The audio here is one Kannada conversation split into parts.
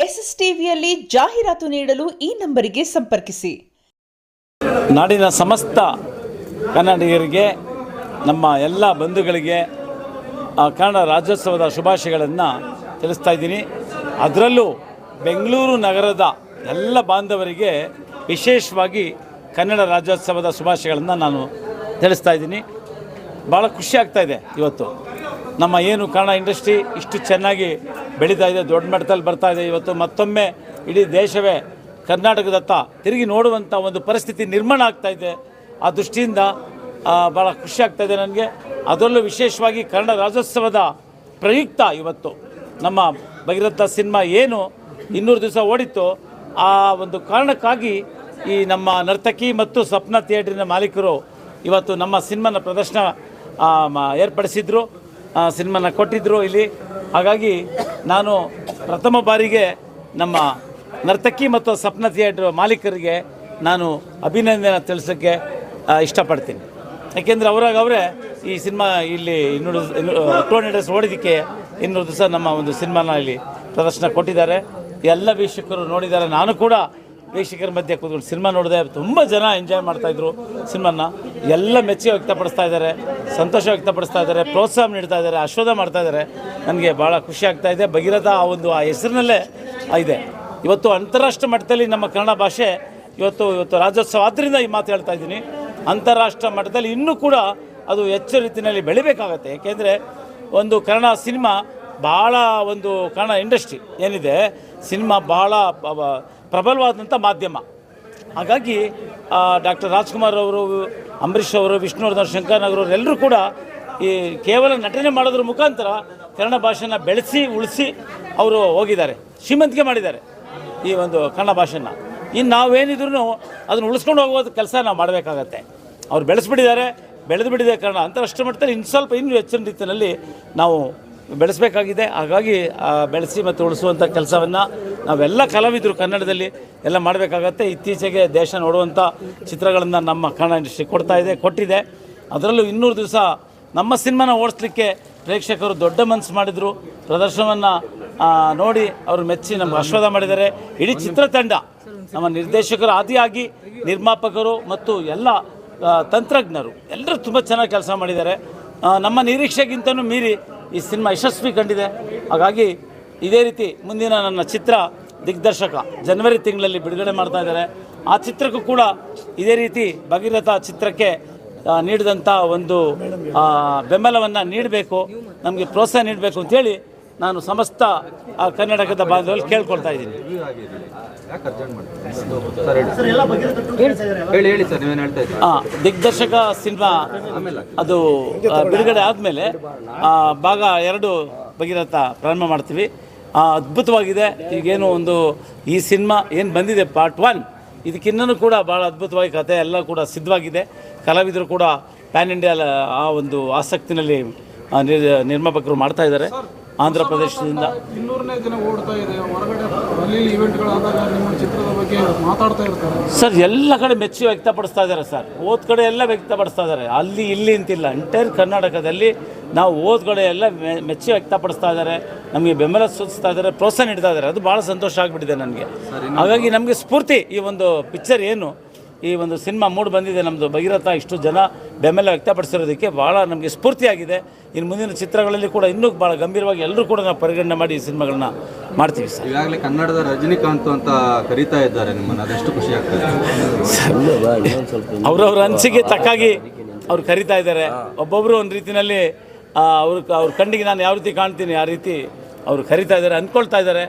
SSTVಯಲ್ಲಿ ಜಾಹೀರಾತು ನೀಡಲು ಈ ನಂಬರಿಗೆ ಸಂಪರ್ಕಿಸಿ. ನಾಡಿನ ಸಮಸ್ತ ಕನ್ನಡಿಗರಿಗೆ, ನಮ್ಮ ಎಲ್ಲ ಬಂಧುಗಳಿಗೆ ಕನ್ನಡ ರಾಜ್ಯೋತ್ಸವದ ಶುಭಾಶಯಗಳನ್ನು ತಿಳಿಸ್ತಾ ಇದ್ದೀನಿ. ಅದರಲ್ಲೂ ಬೆಂಗಳೂರು ನಗರದ ಎಲ್ಲ ಬಾಂಧವರಿಗೆ ವಿಶೇಷವಾಗಿ ಕನ್ನಡ ರಾಜ್ಯೋತ್ಸವದ ಶುಭಾಶಯಗಳನ್ನು ನಾನು ತಿಳಿಸ್ತಾ ಇದ್ದೀನಿ. ಭಾಳ ಖುಷಿ ಆಗ್ತಾಯಿದೆ. ಇವತ್ತು ನಮ್ಮ ಏನು ಕನ್ನಡ ಇಂಡಸ್ಟ್ರಿ ಇಷ್ಟು ಚೆನ್ನಾಗಿ ಬೆಳೀತಾ ಇದೆ, ದೊಡ್ಡ ಮಟ್ಟದಲ್ಲಿ ಬರ್ತಾ ಇದೆ. ಇವತ್ತು ಮತ್ತೊಮ್ಮೆ ಇಡೀ ದೇಶವೇ ಕರ್ನಾಟಕದತ್ತ ತಿರುಗಿ ನೋಡುವಂಥ ಒಂದು ಪರಿಸ್ಥಿತಿ ನಿರ್ಮಾಣ ಆಗ್ತಾಯಿದೆ. ಆ ದೃಷ್ಟಿಯಿಂದ ಭಾಳ ಖುಷಿ ಆಗ್ತಾಯಿದೆ ನನಗೆ. ಅದರಲ್ಲೂ ವಿಶೇಷವಾಗಿ ಕನ್ನಡ ರಾಜ್ಯೋತ್ಸವದ ಪ್ರಯುಕ್ತ ಇವತ್ತು ನಮ್ಮ ಭಗೀರಥ ಸಿನಿಮಾ ಏನು 200 ದಿವಸ ಓಡಿತ್ತು, ಆ ಒಂದು ಕಾರಣಕ್ಕಾಗಿ ಈ ನಮ್ಮ ನರ್ತಕಿ ಮತ್ತು ಸ್ವಪ್ನ ಥಿಯೇಟ್ರಿನ ಮಾಲೀಕರು ಇವತ್ತು ನಮ್ಮ ಸಿನಿಮಾನ ಪ್ರದರ್ಶನ ಏರ್ಪಡಿಸಿದ್ರು, ಸಿನಿಮಾನ ಕೊಟ್ಟಿದ್ದರು ಇಲ್ಲಿ. ಹಾಗಾಗಿ ನಾನು ಪ್ರಥಮ ಬಾರಿಗೆ ನಮ್ಮ ನರ್ತಕಿ ಮತ್ತು ಸ್ವಪ್ನ ಥಿಯೇಟ್ರ್ ಮಾಲೀಕರಿಗೆ ನಾನು ಅಭಿನಂದನೆ ತಿಳಿಸೋಕ್ಕೆ ಇಷ್ಟಪಡ್ತೀನಿ. ಯಾಕೆಂದರೆ ಅವರೇ ಈ ಸಿನಿಮಾ ಇಲ್ಲಿ 200 ಡೇಸ್ ಓಡಿದ್ದಕ್ಕೆ 200 ದಿವಸ ನಮ್ಮ ಒಂದು ಸಿನಿಮಾನ ಇಲ್ಲಿ ಪ್ರದರ್ಶನ ಕೊಟ್ಟಿದ್ದಾರೆ. ಎಲ್ಲ ವೀಕ್ಷಕರು ನೋಡಿದ್ದಾರೆ. ನಾನು ಕೂಡ ವೀಕ್ಷಕರ ಮಧ್ಯೆ ಕೂತ್ಕೊಂಡು ಸಿನಿಮಾ ನೋಡಿದೆ. ತುಂಬ ಜನ ಎಂಜಾಯ್ ಮಾಡ್ತಾಯಿದ್ರು ಸಿನಿಮಾನ. ಎಲ್ಲ ಮೆಚ್ಚುಗೆ ವ್ಯಕ್ತಪಡಿಸ್ತಾ ಇದ್ದಾರೆ, ಸಂತೋಷ ವ್ಯಕ್ತಪಡಿಸ್ತಾ ಇದ್ದಾರೆ, ಪ್ರೋತ್ಸಾಹ ನೀಡ್ತಾ ಇದ್ದಾರೆ, ಆಶೀರ್ವಾದ ಮಾಡ್ತಾ ಇದ್ದಾರೆ. ನನಗೆ ಭಾಳ ಖುಷಿ ಆಗ್ತಾಯಿದೆ. ಭಗೀರಥ ಆ ಹೆಸರಿನಲ್ಲೇ ಇದೆ. ಇವತ್ತು ಅಂತಾರಾಷ್ಟ್ರೀಯ ಮಟ್ಟದಲ್ಲಿ ನಮ್ಮ ಕನ್ನಡ ಭಾಷೆ ಇವತ್ತು ರಾಜ್ಯೋತ್ಸವ ಆದ್ದರಿಂದ ಈ ಮಾತು ಹೇಳ್ತಾ ಇದ್ದೀನಿ. ಅಂತಾರಾಷ್ಟ್ರೀಯ ಮಟ್ಟದಲ್ಲಿ ಇನ್ನೂ ಕೂಡ ಅದು ಹೆಚ್ಚು ರೀತಿಯಲ್ಲಿ ಬೆಳಿಬೇಕಾಗತ್ತೆ. ಏಕೆಂದರೆ ಒಂದು ಕನ್ನಡ ಸಿನಿಮಾ ಭಾಳ ಒಂದು ಕನ್ನಡ ಇಂಡಸ್ಟ್ರಿ ಏನಿದೆ, ಸಿನಿಮಾ ಭಾಳ ಪ್ರಬಲವಾದಂಥ ಮಾಧ್ಯಮ. ಹಾಗಾಗಿ ಡಾಕ್ಟರ್ ರಾಜ್ಕುಮಾರ್ ಅವರು, ಅಂಬರೀಷ್ ಅವರು, ವಿಷ್ಣುವರ್ಧನ್, ಶಂಕರ್ ಎಲ್ಲರೂ ಕೂಡ ಈ ಕೇವಲ ನಟನೆ ಮಾಡೋದ್ರ ಮುಖಾಂತರ ಕನ್ನಡ ಭಾಷೆನ ಬೆಳೆಸಿ ಉಳಿಸಿ ಅವರು ಹೋಗಿದ್ದಾರೆ, ಶ್ರೀಮಂತಿಕೆ ಮಾಡಿದ್ದಾರೆ ಈ ಒಂದು ಕನ್ನಡ ಭಾಷೆನ. ಇನ್ನು ನಾವೇನಿದ್ರು ಅದನ್ನು ಉಳಿಸ್ಕೊಂಡು ಹೋಗೋದು ಕೆಲಸ ನಾವು ಮಾಡಬೇಕಾಗತ್ತೆ. ಅವ್ರು ಬೆಳೆಸ್ಬಿಟ್ಟಿದ್ದಾರೆ, ಬೆಳೆದು ಬಿಟ್ಟಿದೆ ಕನ್ನಡ. ಅಂತಾರಾಷ್ಟ್ರೀಯ ಮಟ್ಟದಲ್ಲಿ ಇನ್ನೂ ಹೆಚ್ಚಿನ ರೀತಿಯಲ್ಲಿ ನಾವು ಬೆಳೆಸಬೇಕಾಗಿದೆ. ಹಾಗಾಗಿ ಬೆಳೆಸಿ ಮತ್ತು ಉಳಿಸುವಂಥ ಕೆಲಸವನ್ನು ನಾವೆಲ್ಲ ಕಲಾವಿದರು ಕನ್ನಡದಲ್ಲಿ ಎಲ್ಲ ಮಾಡಬೇಕಾಗತ್ತೆ. ಇತ್ತೀಚೆಗೆ ದೇಶ ನೋಡುವಂಥ ಚಿತ್ರಗಳನ್ನು ನಮ್ಮ ಕನ್ನಡ ಇಂಡಸ್ಟ್ರಿ ಕೊಟ್ಟಿದೆ. ಅದರಲ್ಲೂ 200 ದಿವಸ ನಮ್ಮ ಸಿನಿಮಾನ ಓಡಿಸ್ಲಿಕ್ಕೆ ಪ್ರೇಕ್ಷಕರು ದೊಡ್ಡ ಮನಸ್ಸು ಮಾಡಿದರು. ಪ್ರದರ್ಶನವನ್ನು ನೋಡಿ ಅವರು ಮೆಚ್ಚಿ ನಮ್ಗೆ ಆಶೀರ್ವಾದ ಮಾಡಿದ್ದಾರೆ. ಇಡೀ ಚಿತ್ರತಂಡ, ನಮ್ಮ ನಿರ್ದೇಶಕರು ಆದಿಯಾಗಿ ನಿರ್ಮಾಪಕರು ಮತ್ತು ಎಲ್ಲ ತಂತ್ರಜ್ಞರು ಎಲ್ಲರೂ ತುಂಬ ಚೆನ್ನಾಗಿ ಕೆಲಸ ಮಾಡಿದ್ದಾರೆ. ನಮ್ಮ ನಿರೀಕ್ಷೆಗಿಂತಲೂ ಮೀರಿ ಈ ಸಿನಿಮಾ ಯಶಸ್ವಿ ಕಂಡಿದೆ. ಹಾಗಾಗಿ ಇದೇ ರೀತಿ ಮುಂದಿನ ನನ್ನ ಚಿತ್ರ ದಿಗ್ದರ್ಶಕ ಜನವರಿ ತಿಂಗಳಲ್ಲಿ ಬಿಡುಗಡೆ ಮಾಡ್ತಾ ಇದ್ದಾರೆ. ಆ ಚಿತ್ರಕ್ಕೂ ಕೂಡ ಇದೇ ರೀತಿ ಭಗೀರಥ ಚಿತ್ರಕ್ಕೆ ನೀಡಿದಂಥ ಒಂದು ಬೆಂಬಲವನ್ನು ನೀಡಬೇಕು, ನಮಗೆ ಪ್ರೋತ್ಸಾಹ ನೀಡಬೇಕು ಅಂತೇಳಿ ನಾನು ಸಮಸ್ತ ಕರ್ನಾಟಕದ ಬಾಂಧವರಲ್ಲಿ ಕೇಳ್ಕೊಳ್ತಾ ಇದ್ದೀನಿ. ದಿಗ್ದರ್ಶಕ ಸಿನಿಮಾ ಅದು ಬಿಡುಗಡೆ ಆದಮೇಲೆ ಭಾಗ 2 ಭಗೀರಥ ಪ್ರಾರಂಭ ಮಾಡ್ತೀವಿ. ಅದ್ಭುತವಾಗಿದೆ. ಈಗೇನು ಈ ಸಿನಿಮಾ ಏನು ಬಂದಿದೆ ಪಾರ್ಟ್ 1, ಇದಕ್ಕಿನ್ನೂ ಕೂಡ ಭಾಳ ಅದ್ಭುತವಾಗಿ ಕಥೆ ಎಲ್ಲ ಕೂಡ ಸಿದ್ಧವಾಗಿದೆ. ಕಲಾವಿದರು ಕೂಡ ಪ್ಯಾನ್ ಇಂಡಿಯಾ ಆ ಒಂದು ಆಸಕ್ತಿನಲ್ಲಿ ನಿರ್ಮಾಪಕರು ಮಾಡ್ತಾ ಇದ್ದಾರೆ. ಆಂಧ್ರ ಪ್ರದೇಶದಿಂದ 200ನೇ ದಿನ ಓಡ್ತಾ ಇದೆ. ಹೊರಗಡೆ ಅಲ್ಲಿ ಇವೆಂಟ್ಗಳಾದಾಗ ನಿಮ್ಮ ಚಿತ್ರದ ಬಗ್ಗೆ ಮಾತಾಡ್ತಾ ಇರ್ತಾರೆ ಸರ್. ಎಲ್ಲ ಕಡೆ ಮೆಚ್ಚು ವ್ಯಕ್ತಪಡಿಸ್ತಾ ಇದ್ದಾರೆ ಸರ್. ಓದ್ ಕಡೆ ಎಲ್ಲ ವ್ಯಕ್ತಪಡಿಸ್ತಾ ಇದ್ದಾರೆ, ಅಲ್ಲಿ ಇಲ್ಲಿ ಅಂತಿಲ್ಲ. ಎಂಟೈರ್ ಕರ್ನಾಟಕದಲ್ಲಿ ನಾವು ಓದ್ ಕಡೆ ಎಲ್ಲ ಮೆಚ್ಚು ವ್ಯಕ್ತಪಡಿಸ್ತಾ ಇದ್ದಾರೆ, ನಮಗೆ ಬೆಂಬಲ ಸೂಚಿಸ್ತಾ ಇದ್ದಾರೆ, ಪ್ರೋತ್ಸಾಹ ನೀಡ್ತಾ ಇದ್ದಾರೆ. ಅದು ಭಾಳ ಸಂತೋಷ ಆಗಿಬಿಟ್ಟಿದೆ ನನಗೆ. ಹಾಗಾಗಿ ನಮಗೆ ಸ್ಫೂರ್ತಿ ಈ ಒಂದು ಪಿಕ್ಚರ್ ಏನು ಈ ಒಂದು ಸಿನಿಮಾ ಮೂಡ್ ಬಂದಿದೆ ನಮ್ಮದು ಭಗೀರಥ, ಇಷ್ಟು ಜನ ಬೆಂಬಲ ವ್ಯಕ್ತಪಡಿಸಿರೋದಕ್ಕೆ ಭಾಳ ನಮಗೆ ಸ್ಫೂರ್ತಿಯಾಗಿದೆ. ಇನ್ನು ಮುಂದಿನ ಚಿತ್ರಗಳಲ್ಲಿ ಕೂಡ ಇನ್ನೂ ಭಾಳ ಗಂಭೀರವಾಗಿ ಎಲ್ಲರೂ ಕೂಡ ನಾವು ಪರಿಗಣನೆ ಮಾಡಿ ಈ ಸಿನಿಮಾಗಳನ್ನ ಮಾಡ್ತೀವಿ ಸರ್. ಈಗಾಗಲೇ ಕನ್ನಡದ ರಜನಿಕಾಂತ್ ಅಂತ ಕರೀತಾ ಇದ್ದಾರೆ ನಿಮ್ಮನ್ನು, ಅದೆಷ್ಟು ಖುಷಿ ಆಗ್ತದೆ? ಅವ್ರವ್ರ ಅನಿಸಿಕೆ ತಕ್ಕಾಗಿ ಅವ್ರು ಕರೀತಾ ಇದ್ದಾರೆ. ಒಬ್ಬೊಬ್ಬರು ಒಂದು ರೀತಿಯಲ್ಲಿ ಅವ್ರ ಕಣ್ಣಿಗೆ ನಾನು ಯಾವ ರೀತಿ ಕಾಣ್ತೀನಿ ಆ ರೀತಿ ಅವರು ಕರೀತಾ ಇದ್ದಾರೆ, ಅಂದ್ಕೊಳ್ತಾ ಇದ್ದಾರೆ.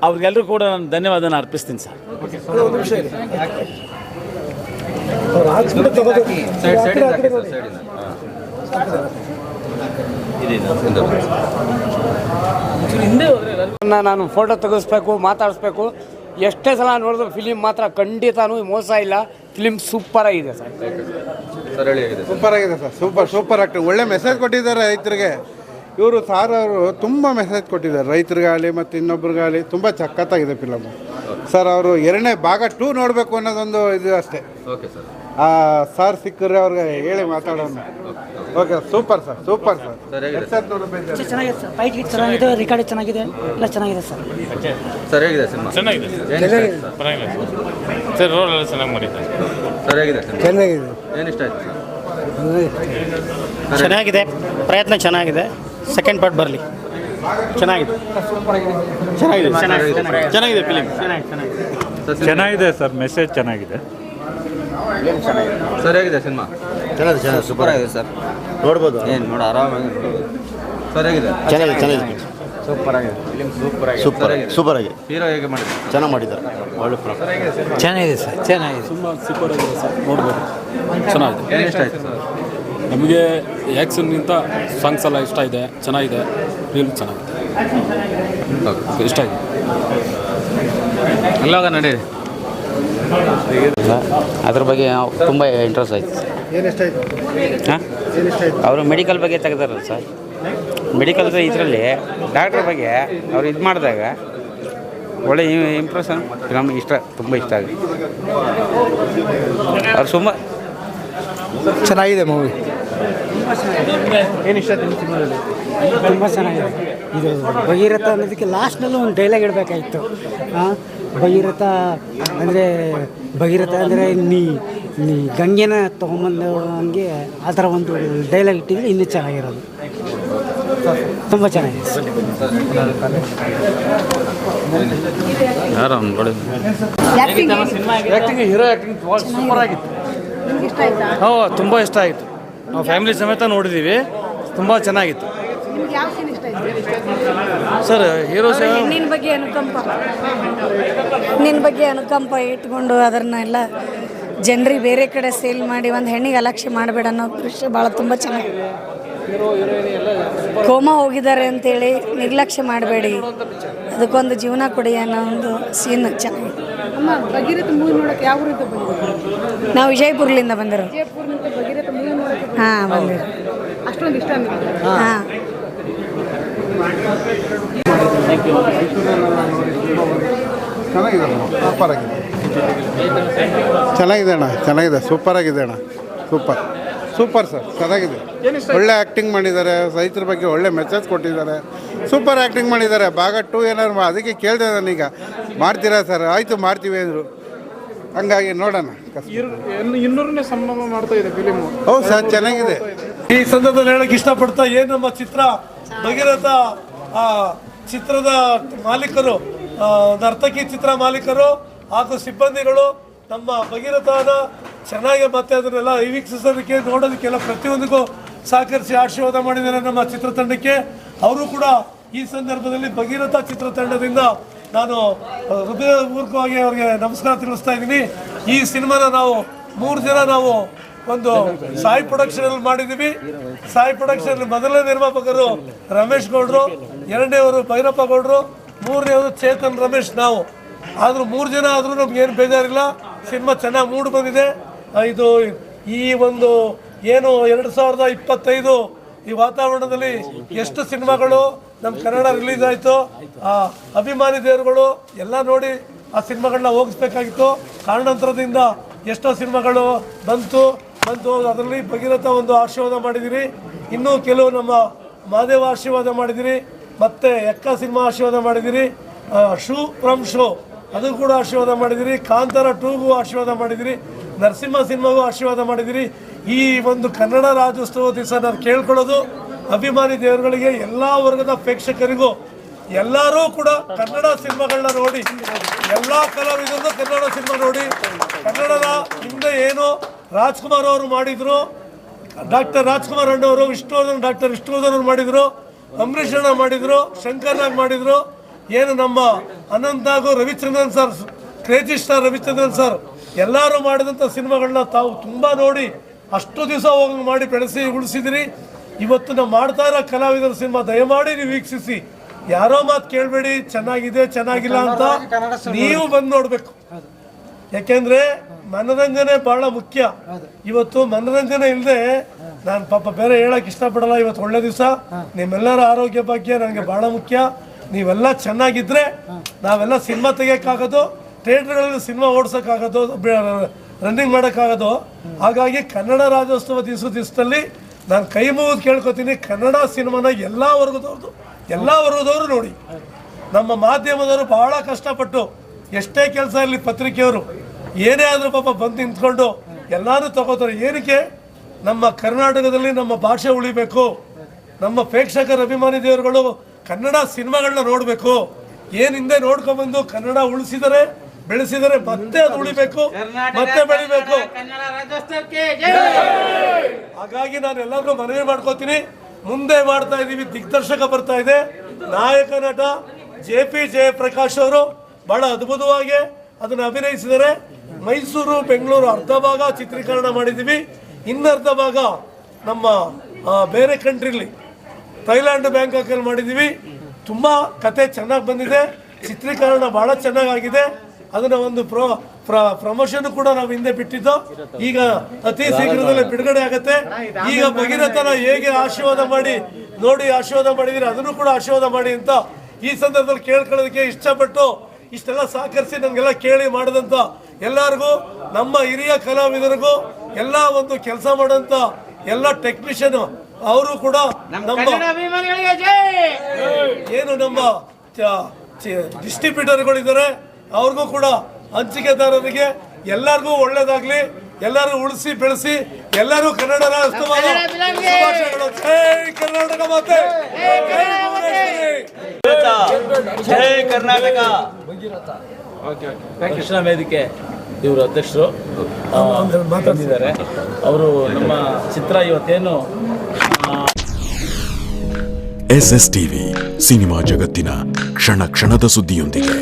ಅವ್ರಿಗೆಲ್ಲರೂ ಕೂಡ ನಾನು ಧನ್ಯವಾದನ ಅರ್ಪಿಸ್ತೀನಿ ಸರ್. ನಾನು ಫೋಟೋ ತೆಗೆಸ್ಬೇಕು, ಮಾತಾಡಿಸ್ಬೇಕು. ಎಷ್ಟೇ ಸಲ ನೋಡಿದ್ರು ಫಿಲಿಮ್ ಮಾತ್ರ ಖಂಡಿತನೂ ಮೋಸ ಇಲ್ಲ. ಫಿಲಿಮ್ ಸೂಪರ್ ಆಗಿದೆ ಸರ್. ಸೂಪರ್ ಆಗಿದೆ ಸರ್. ಸೂಪರ್ ಆಗ್ತದೆ. ಒಳ್ಳೆ ಮೆಸೇಜ್ ಕೊಟ್ಟಿದ್ದಾರೆ ರೈತರಿಗೆ. ಇವರು ಸಾರ್ ಅವರು ತುಂಬ ಮೆಸೇಜ್ ಕೊಟ್ಟಿದ್ದಾರೆ ರೈತರಿಗಾಗಲಿ ಮತ್ತು ಇನ್ನೊಬ್ರಿಗಾಗಲಿ. ತುಂಬ ಸಖತ್ತಾಗಿದೆ ಫಿಲಮ್ ಸರ್. ಅವರು 2ನೇ ಭಾಗ 2 ನೋಡಬೇಕು ಅನ್ನೋದೊಂದು ಇದು ಅಷ್ಟೇ. ಸಾರ್ ಸಿಕ್ಕರೆ ಅವ್ರಿಗೆ ಹೇಳಿ ಮಾತಾಡೋಣ. Okay super sir super sir sir ಹೇಗಿದೆ ಚೆನ್ನಾಗಿದೆ ಸರ್, ಫೈಟ್ ಗಿಟ್ ಚೆನ್ನಾಗಿದೆ, ರಿಕಾರ್ಡ್ ಚೆನ್ನಾಗಿದೆ, ಎಲ್ಲ ಚೆನ್ನಾಗಿದೆ ಸರ್. ಸರ್ ಹೇಗಿದೆ ಸಿನಿಮಾ ಚೆನ್ನಾಗಿದೆ ಪರವಾಗಿಲ್ಲ ಸರ್, ರೋಲ್ ಎಲ್ಲ ಚೆನ್ನಾಗಿ ಮಾಡಿದ್ದಾರೆ. ಸರ್ ಹೇಗಿದೆ ಸಿನಿಮಾ ಚೆನ್ನಾಗಿದೆ, ಏನು ಇಷ್ಟ ಆಯ್ತು ಸರ್? ಚೆನ್ನಾಗಿದೆ, ಪ್ರಯತ್ನ ಚೆನ್ನಾಗಿದೆ, ಸೆಕೆಂಡ್ ಪಾರ್ಟ್ ಬರಲಿ. ಚೆನ್ನಾಗಿದೆ ಚೆನ್ನಾಗಿದೆ ಫಿಲಿಮ್. ಚೆನ್ನಾಗಿದೆ ಸರ್, ಮೆಸೇಜ್ ಚೆನ್ನಾಗಿದೆ. ಸರ್ ಹೇಗಿದೆ ಸಿನಿಮಾ? ಚೆನ್ನಾಗಿದೆ ಸೂಪರ್ ಆಗಿದೆ ಸರ್, ನೋಡ್ಬೋದು. ಏನು ನೋಡ ಆರಾಮಾಗಿ ಸರ್ ಹೇಗಿದೆ? ಚೆನ್ನಾಗಿದೆ ಸೂಪರ್ ಆಗಿದೆ ಫಿಲಿಮ್, ಸೂಪರ್ ಆಗಿದೆ. ಸೂಪರ್ ಆಗಿದೆ. ಹೀರೋ ಹೇಗೆ ಮಾಡಿದ್ರು? ಚೆನ್ನಾಗಿ ಮಾಡಿದ್ದಾರೆ, ಒಳ್ಳೆ ಚೆನ್ನಾಗಿದೆ ಸರ್, ಚೆನ್ನಾಗಿದೆ. ತುಂಬ ಸೂಪರ್ ಆಗಿದೆ ಸರ್, ನೋಡ್ಬೋದು. ಚೆನ್ನಾಗಿದೆ. ಏನು ಇಷ್ಟ ಆಯ್ತು ಸರ್? ನಮಗೆ ಆ್ಯಕ್ಷನ್ಗಿಂತ ಸಾಂಗ್ಸ್ ಎಲ್ಲ ಇಷ್ಟ ಇದೆ, ಚೆನ್ನಾಗಿದೆ, ಫಿಲ್ಮ್ ಚೆನ್ನಾಗಿದೆ, ಇಷ್ಟ ಆಗಿದೆ. ಎಲ್ಲವಾಗ ನಡೀರಿ. ಅದ್ರ ಬಗ್ಗೆ ತುಂಬ ಇಂಟ್ರೆಸ್ಟ್ ಆಯ್ತು ಹಾಂ. ಅವರು ಮೆಡಿಕಲ್ ಬಗ್ಗೆ ತೆಗೆದಾರಲ್ಲ ಸರ್, ಮೆಡಿಕಲ್ ಇದರಲ್ಲಿ ಡಾಕ್ಟ್ರ್ ಬಗ್ಗೆ ಅವ್ರು ಇದು ಮಾಡಿದಾಗ ಒಳ್ಳೆ ಇಂಪ್ರೆಷನ್ ನಮಗೆ ಇಷ್ಟ, ತುಂಬ ಇಷ್ಟ ಆಗಿದೆ. ಅವ್ರು ತುಂಬ ಚೆನ್ನಾಗಿದೆ ಮೂವಿ. ಏನು ಇಷ್ಟ ಆಯ್ತು ಸಿನಿಮಾದಲ್ಲಿ? ತುಂಬ ಚೆನ್ನಾಗಿದೆ. ಇದು ಭಗೀರಥ ಅನ್ನೋದಕ್ಕೆ ಲಾಸ್ಟ್ನಲ್ಲೂ ಒಂದು ಡೈಲಾಗ್ ಇಡಬೇಕಾಗಿತ್ತು. ಭಗೀರಥ ಅಂದರೆ ನೀ ಗಂಗೆನ ತೊಗೊಂಬಂದು ಹಂಗೆ ಆ ಥರ ಒಂದು ಡೈಲಾಗ್ ಇಟ್ಟಿದ್ರೆ ಇನ್ನೂ ಚೆನ್ನಾಗಿರೋದು. ತುಂಬ ಚೆನ್ನಾಗಿದೆ. ಹೀರೋ ಆ್ಯಕ್ಟಿಂಗ್ ಸೂಪರ್ ಆಗಿತ್ತು. ತುಂಬ ಇಷ್ಟ ಆಯಿತು. ನಾವು ಫ್ಯಾಮಿಲಿ ಸಮೇತ ನೋಡಿದ್ದೀವಿ, ತುಂಬ ಚೆನ್ನಾಗಿತ್ತು ಸರ್. ಹೀರೋ ನಿನ್ನ ಬಗ್ಗೆ ಅನುಕಂಪ ಇಟ್ಕೊಂಡು ಅದನ್ನೆಲ್ಲ ಜನರಿಗೆ ಬೇರೆ ಕಡೆ ಸೇಲ್ ಮಾಡಿ ಒಂದು ಹೆಣ್ಣಿಗೆ ಅಲಕ್ಷ್ಯ ಮಾಡಬೇಡ ಅನ್ನೋ ದೃಶ್ಯ ಭಾಳ ತುಂಬ ಚೆನ್ನಾಗಿದೆ. ಕೋಮಾ ಹೋಗಿದ್ದಾರೆ ಅಂತೇಳಿ ನಿರ್ಲಕ್ಷ್ಯ ಮಾಡಬೇಡಿ, ಅದಕ್ಕೊಂದು ಜೀವನ ಕೊಡಿ ಅನ್ನೋ ಒಂದು ಸೀನ್ ಚೆನ್ನಾಗಿದೆ. ನಾವು ವಿಜಯಪುರದಿಂದ ಬಂದಿರೋ. ಹಾಂ ಬಂದಿರೋ. ಅಷ್ಟೊಂದು ಇಷ್ಟ ಹಾಂ. ಚೆನ್ನಾಗಿದೆ ಸೂಪರ್ ಆಗಿದೆ. ಚೆನ್ನಾಗಿದೆ ಅಣ್ಣ, ಚೆನ್ನಾಗಿದೆ, ಸೂಪರ್ ಆಗಿದೆ ಅಣ್ಣ, ಸೂಪರ್ ಸರ್, ಚೆನ್ನಾಗಿದೆ. ಒಳ್ಳೆ ಆ್ಯಕ್ಟಿಂಗ್ ಮಾಡಿದ್ದಾರೆ, ರೈತರ ಬಗ್ಗೆ ಒಳ್ಳೆ ಮೆಸೇಜ್ ಕೊಟ್ಟಿದ್ದಾರೆ, ಸೂಪರ್ ಆ್ಯಕ್ಟಿಂಗ್ ಮಾಡಿದ್ದಾರೆ. ಭಾಗ 2 ಏನಾದ್ರು ಅದಕ್ಕೆ ಕೇಳ್ದೆ ನಾನೀಗ, ಮಾಡ್ತೀರಾ ಸರ್? ಆಯಿತು ಮಾಡ್ತೀವಿ ಅಂದರು, ಹಂಗಾಗಿ ನೋಡೋಣ. 200ನೇ ಸಂಭ್ರಮ ಮಾಡ್ತಾ ಇದೆ ಫಿಲಿಮು. ಹೌದು ಸರ್, ಚೆನ್ನಾಗಿದೆ. ಈ ಸಂದರ್ಭದಲ್ಲಿ ಹೇಳಕ್ಕೆ ಇಷ್ಟಪಡ್ತಾ, ಏನು ನಮ್ಮ ಚಿತ್ರ ಭಗೀರಥ ಚಿತ್ರದ ಮಾಲೀಕರು, ನರ್ತಕಿ ಚಿತ್ರ ಮಾಲೀಕರು ಹಾಗೂ ಸಿಬ್ಬಂದಿಗಳು ನಮ್ಮ ಭಗೀರಥನ ಚೆನ್ನಾಗಿ ಮತ್ತೆ ಅದನ್ನೆಲ್ಲ ವೀಕ್ಷಿಸೋದಕ್ಕೆ, ನೋಡೋದಕ್ಕೆಲ್ಲ ಪ್ರತಿಯೊಂದಿಗೂ ಸಹಕರಿಸಿ ಆಶೀರ್ವಾದ ಮಾಡಿದ್ದಾರೆ ನಮ್ಮ ಚಿತ್ರತಂಡಕ್ಕೆ. ಅವರು ಕೂಡ ಈ ಸಂದರ್ಭದಲ್ಲಿ ಭಗೀರಥ ಚಿತ್ರತಂಡದಿಂದ ನಾನು ಹೃದಯಪೂರ್ವಕವಾಗಿ ಅವರಿಗೆ ನಮಸ್ಕಾರ ತಿಳಿಸ್ತಾ ಇದ್ದೀನಿ. ಈ ಸಿನಿಮಾನ ನಾವು 3 ಜನ ನಾವು ಒಂದು ಸಾಯಿ ಪ್ರೊಡಕ್ಷನಲ್ಲಿ ಮಾಡಿದ್ದೀವಿ. ಸಾಯಿ ಪ್ರೊಡಕ್ಷನ್ ಮೊದಲನೇ ನಿರ್ಮಾಪಕರು ರಮೇಶ್ ಗೌಡ್ರು, ಎರಡನೇವರು ಭೈರಪ್ಪ ಗೌಡ್ರು, ಮೂರನೇವರು ಚೇತನ್ ರಮೇಶ್ ನಾವು. ಆದರೂ 3 ಜನ ಆದರೂ ನಮ್ಗೇನು ಬೇಜಾರಿಲ್ಲ. ಸಿನಿಮಾ ಚೆನ್ನಾಗಿ ಮೂಡಿ ಬಂದಿದೆ. ಇದು ಈ ಒಂದು ಏನು 2025 ಈ ವಾತಾವರಣದಲ್ಲಿ ಎಷ್ಟು ಸಿನಿಮಾಗಳು ನಮ್ಮ ಕನ್ನಡ ರಿಲೀಸ್ ಆಯಿತು, ಅಭಿಮಾನಿ ದೇವರುಗಳು ಎಲ್ಲ ನೋಡಿ ಆ ಸಿನಿಮಾಗಳನ್ನ ಹೋಗಿಸ್ಬೇಕಾಗಿತ್ತು. ಕಾರಣಾಂತರದಿಂದ ಎಷ್ಟೋ ಸಿನಿಮಾಗಳು ಬಂತು, ಅದರಲ್ಲಿ ಭಗೀರಥ ಒಂದು ಆಶೀರ್ವಾದ ಮಾಡಿದಿರಿ. ಇನ್ನೂ ಕೆಲವು ನಮ್ಮ ಮಹಾದೇವ ಆಶೀರ್ವಾದ ಮಾಡಿದಿರಿ, ಮತ್ತು ಎಕ್ಕ ಸಿನಿಮಾ ಆಶೀರ್ವಾದ ಮಾಡಿದಿರಿ, ಶೂ ಫ್ರಮ್ ಶೋ ಅದು ಕೂಡ ಆಶೀರ್ವಾದ ಮಾಡಿದಿರಿ, ಕಾಂತಾರ 2ಗೂ ಆಶೀರ್ವಾದ ಮಾಡಿದಿರಿ, ನರಸಿಂಹ ಸಿನಿಮಾಗೂ ಆಶೀರ್ವಾದ ಮಾಡಿದಿರಿ. ಈ ಒಂದು ಕನ್ನಡ ರಾಜ್ಯೋತ್ಸವ ದಿವಸ ನಾನು ಕೇಳ್ಕೊಳ್ಳೋದು ಅಭಿಮಾನಿ ದೇವರುಗಳಿಗೆ, ಎಲ್ಲ ವರ್ಗದ ಪ್ರೇಕ್ಷಕರಿಗೂ, ಎಲ್ಲರೂ ಕೂಡ ಕನ್ನಡ ಸಿನಿಮಾಗಳನ್ನ ನೋಡಿ, ಎಲ್ಲ ಕಲಾವಿದರು ಕನ್ನಡ ಸಿನಿಮಾ ನೋಡಿ. ಕನ್ನಡದ ಹಿಂದೆ ಏನು ರಾಜ್ಕುಮಾರ್ ಅವರು ಮಾಡಿದರು, ಡಾಕ್ಟರ್ ರಾಜ್ಕುಮಾರ್ ಅಣ್ಣವರು, ಡಾಕ್ಟರ್ ವಿಷ್ಣುವರ್ಧನ್ ಅವರು ಮಾಡಿದರು, ಅಂಬರೀಷ್ ಅಣ್ಣ ಮಾಡಿದರು, ಶಂಕರ್ನಾಗ್ ಮಾಡಿದರು, ಏನು ನಮ್ಮ ಅನಂತಾಗು Ravichandran sir, crazy star Ravichandran sir ಎಲ್ಲರೂ ಮಾಡಿದಂಥ ಸಿನಿಮಾಗಳನ್ನ ತಾವು ತುಂಬ ನೋಡಿ ಅಷ್ಟು ದಿವಸ ಹೋಗಿ ಮಾಡಿ ಬೆಳೆಸಿ ಉಳಿಸಿದಿರಿ. ಇವತ್ತು ನಾವು ಮಾಡ್ತಾ ಇರೋ ಕಲಾವಿದರ ಸಿನಿಮಾ ದಯಮಾಡಿ ನೀವು ವೀಕ್ಷಿಸಿ, ಯಾರೋ ಮಾತು ಕೇಳಬೇಡಿ, ಚೆನ್ನಾಗಿದೆ ಚೆನ್ನಾಗಿಲ್ಲ ಅಂತ, ನೀವು ಬಂದು ನೋಡಬೇಕು. ಯಾಕೆಂದರೆ ಮನೋರಂಜನೆ ಭಾಳ ಮುಖ್ಯ. ಇವತ್ತು ಮನೋರಂಜನೆ ಇಲ್ಲದೆ ನಾನು ಪಾಪ ಬೇರೆ ಹೇಳೋಕ್ಕೆ ಇಷ್ಟಪಡಲ್ಲ. ಇವತ್ತು ಒಳ್ಳೆ ದಿವಸ, ನಿಮ್ಮೆಲ್ಲರ ಆರೋಗ್ಯ ಬಗ್ಗೆ ನನಗೆ ಭಾಳ ಮುಖ್ಯ. ನೀವೆಲ್ಲ ಚೆನ್ನಾಗಿದ್ದರೆ ನಾವೆಲ್ಲ ಸಿನಿಮಾ ತೆಗಿಯೋಕ್ಕಾಗೋದು, ಥಿಯೇಟ್ರ್ಗಳಲ್ಲಿ ಸಿನಿಮಾ ಓಡಿಸೋಕ್ಕಾಗೋದು, ರನ್ನಿಂಗ್ ಮಾಡೋಕ್ಕಾಗೋದು. ಹಾಗಾಗಿ ಕನ್ನಡ ರಾಜ್ಯೋತ್ಸವ ದಿವಸದಲ್ಲಿ ನಾನು ಕೈ ಮುಗಿದು ಕೇಳ್ಕೊತೀನಿ, ಕನ್ನಡ ಸಿನಿಮಾನ ಎಲ್ಲ ವರ್ಗದವರು ನೋಡಿ. ನಮ್ಮ ಮಾಧ್ಯಮದವರು ಬಹಳ ಕಷ್ಟಪಟ್ಟು ಎಷ್ಟೇ ಕೆಲಸ ಇರಲಿ, ಪತ್ರಿಕೆಯವರು ಏನೇ ಆದರೂ ಪಾಪ ಬಂದು ನಿಂತ್ಕೊಂಡು ಎಲ್ಲರೂ ತಗೋತಾರೆ. ಏನಕ್ಕೆ? ನಮ್ಮ ಕರ್ನಾಟಕದಲ್ಲಿ ನಮ್ಮ ಭಾಷೆ ಉಳಿಬೇಕು, ನಮ್ಮ ಪ್ರೇಕ್ಷಕರ ಅಭಿಮಾನಿ ದೇವರುಗಳು ಕನ್ನಡ ಸಿನಿಮಾಗಳನ್ನ ನೋಡಬೇಕು. ಏನು ಹಿಂದೆ ನೋಡ್ಕೊಂಡ್ಬಂದು ಕನ್ನಡ ಉಳಿಸಿದರೆ ಬೆಳೆಸಿದರೆ ಮತ್ತೆ ಅದು ಉಳಿಬೇಕು, ಮತ್ತೆ ಬೆಳಿಬೇಕು. ಹಾಗಾಗಿ ನಾನು ಎಲ್ಲರಿಗೂ ಮನವಿ ಮಾಡ್ಕೋತೀನಿ, ಮುಂದೆ ಮಾಡ್ತಾ ಇದ್ದೀವಿ. ದಿಗ್ದರ್ಶಕ ಬರ್ತಾ ಇದೆ, ನಾಯಕ ನಟ JP ಜಯಪ್ರಕಾಶ್ ಅವರು ಬಹಳ ಅದ್ಭುತವಾಗಿ ಅದನ್ನು ಅಭಿನಯಿಸಿದರೆ. ಮೈಸೂರು ಬೆಂಗಳೂರು ಅರ್ಧ ಭಾಗ ಚಿತ್ರೀಕರಣ ಮಾಡಿದ್ದೀವಿ, ಇನ್ನರ್ಧ ಭಾಗ ನಮ್ಮ ಬೇರೆ ಕಂಟ್ರಿಲಿ ಥೈಲ್ಯಾಂಡ್ ಬ್ಯಾಂಕಾಕಲ್ಲಿ ಮಾಡಿದ್ದೀವಿ. ತುಂಬ ಕತೆ ಚೆನ್ನಾಗಿ ಬಂದಿದೆ, ಚಿತ್ರೀಕರಣ ಭಾಳ ಚೆನ್ನಾಗಾಗಿದೆ. ಅದನ್ನ ಒಂದು ಪ್ರಮೋಷನ್ ಕೂಡ ನಾವು ಹಿಂದೆ ಬಿಟ್ಟಿದ್ದು, ಈಗ ಅತಿ ಶೀಘ್ರದಲ್ಲೇ ಬಿಡುಗಡೆ ಆಗುತ್ತೆ. ಈಗ ಭಗೀರಥನ ಹೇಗೆ ಆಶೀರ್ವಾದ ಮಾಡಿ ನೋಡಿ ಆಶೀರ್ವಾದ ಮಾಡಿದ್ರೆ ಅದನ್ನು ಕೂಡ ಆಶೀರ್ವಾದ ಮಾಡಿ ಅಂತ ಈ ಸಂದರ್ಭದಲ್ಲಿ ಕೇಳ್ಕೊಳ್ಳೋದಕ್ಕೆ ಇಷ್ಟಪಟ್ಟು ಇಷ್ಟೆಲ್ಲ ಸಹಕರಿಸಿ ನನಗೆಲ್ಲ ಕೇಳಿ ಮಾಡಿದಂಥ ಎಲ್ಲರಿಗೂ, ನಮ್ಮ ಹಿರಿಯ ಕಲಾವಿದರಿಗೂ, ಎಲ್ಲ ಒಂದು ಕೆಲಸ ಮಾಡೋಂಥ ಎಲ್ಲ ಟೆಕ್ನಿಷಿಯನ್ ಅವರು ಕೂಡ, ನಮ್ಮ ಏನು ನಮ್ಮ ಡಿಸ್ಟ್ರಿಬ್ಯೂಟರ್ಗಳಿದ್ದಾರೆ ಅವ್ರಿಗೂ ಕೂಡ, ಹಂಚಿಕೆದಾರರಿಗೆ ಎಲ್ಲರಿಗೂ ಒಳ್ಳೇದಾಗ್ಲಿ. ಎಲ್ಲರೂ ಉಳಿಸಿ ಬೆಳೆಸಿ, ಎಲ್ಲರೂ ಕನ್ನಡ ರಾಷ್ಟ್ರವಾದ ಶುಭಾಶಯಗಳು. ಜೈ ಕರ್ನಾಟಕ ಮಾತೆ, ಜೈ ಕರ್ನಾಟಕ. ಕೃಷ್ಣ ವೇದಿಕೆ ಇವರು ಅಧ್ಯಕ್ಷರು ಬಂದಿದ್ದಾರೆ. ಅವರು ನಮ್ಮ ಚಿತ್ರ ಇವತ್ತೇನು SSTV ಸಿನಿಮಾ ಜಗತ್ತಿನ ಕ್ಷಣ ಕ್ಷಣದ ಸುದ್ದಿಯೊಂದಿಗೆ.